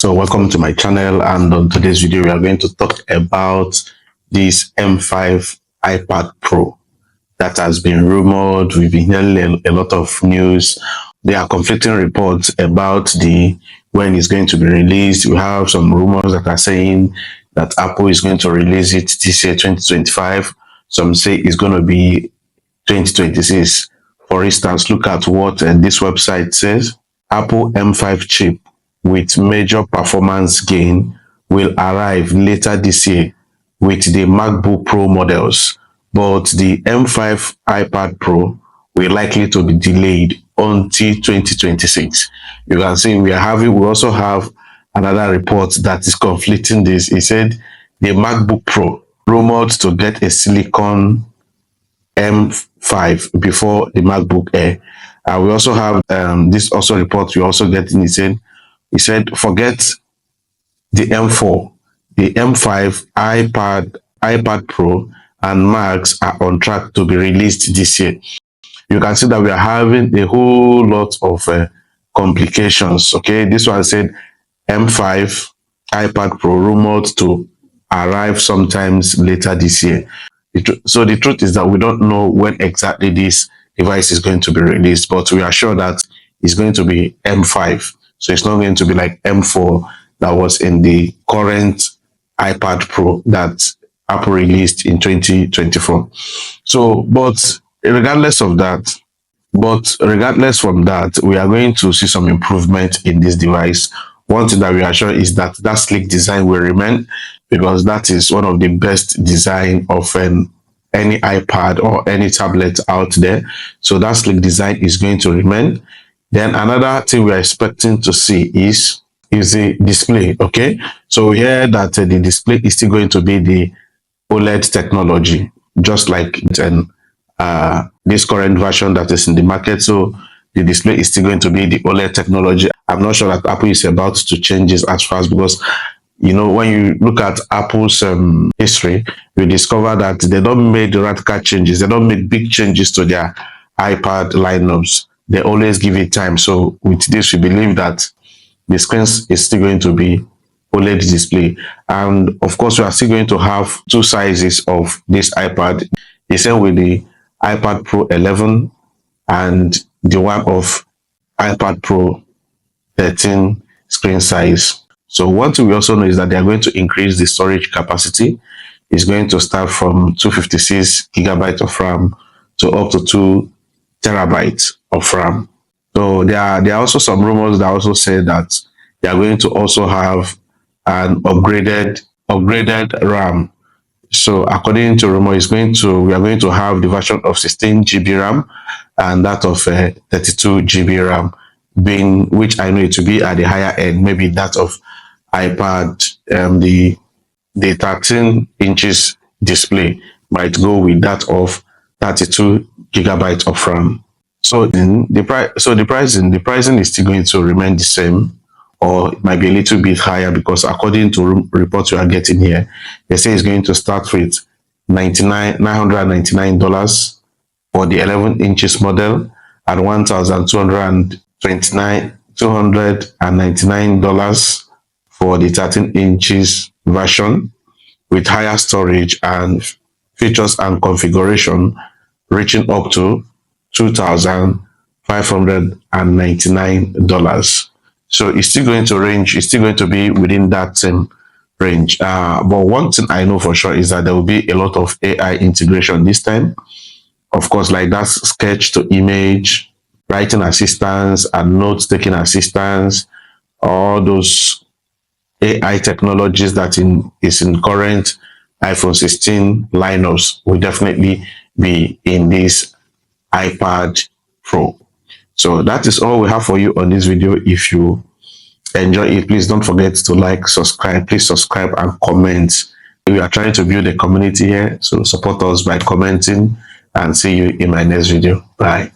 So welcome to my channel, and on today's video we are going to talk about this M5 iPad Pro that has been rumored. We've been hearing a lot of news. There are conflicting reports about when it's going to be released. We have some rumors that are saying that Apple is going to release it this year, 2025. Some say it's going to be 2026. For instance, look at what this website says. Apple M5 chip with major performance gain will arrive later this year with the MacBook Pro models, but the M5 iPad Pro will likely to be delayed until 2026. You can see we also have another report that is conflicting this. It said the MacBook Pro rumored to get a silicon M5 before the MacBook Air. We also have this also report we also getting. He said forget the M4, the M5 iPad Pro and Macs are on track to be released this year. You can see that we are having a whole lot of complications. Okay, this one said M5 iPad Pro rumored to arrive sometimes later this year. So the truth is that we don't know when exactly this device is going to be released, but we are sure that it's going to be M5. So it's not going to be like M4 that was in the current iPad Pro that Apple released in 2024. So, regardless from that, we are going to see some improvement in this device. One thing that we are sure is that sleek design will remain, because that is one of the best design of any iPad or any tablet out there. So that sleek design is going to remain. Then another thing we are expecting to see is the display. Okay, so we hear that the display is still going to be the OLED technology, just like this current version that is in the market. So the display is still going to be the OLED technology. I'm not sure that Apple is about to change this as fast, because when you look at Apple's history, you discover that they don't make radical changes. They don't make big changes to their iPad lineups. They always give it time. So with this, we believe that the screen is still going to be OLED display. And of course, we are still going to have two sizes of this iPad. The same with the iPad Pro 11 and the one of iPad Pro 13 screen size. So one thing we also know is that they are going to increase the storage capacity. It's going to start from 256 gigabytes of RAM to up to 2 terabytes of RAM. So there are also some rumors that also say that they are going to also have an upgraded RAM. So according to rumor, we are going to have the version of 16 GB RAM and that of 32 GB RAM, which I know it to be at the higher end, maybe that of iPad. The 13 inches display might go with that of 32 gigabytes of RAM. So the pricing is still going to remain the same, or it might be a little bit higher, because according to reports we are getting here, they say it's going to start with $999 for the 11 inches model and $299 for the 13 inches version, with higher storage and features and configuration reaching up to $2,599. So it's still going to be within that same range. But one thing I know for sure is that there will be a lot of AI integration this time. Of course, like that sketch to image, writing assistance and note-taking assistance, all those AI technologies that is in current iPhone 16 lineups will definitely be in this iPad Pro. So that is all we have for you on this video. If you enjoy it, please don't forget to like, subscribe. Please subscribe and comment. We are trying to build a community here, so support us by commenting, and see you in my next video. Bye.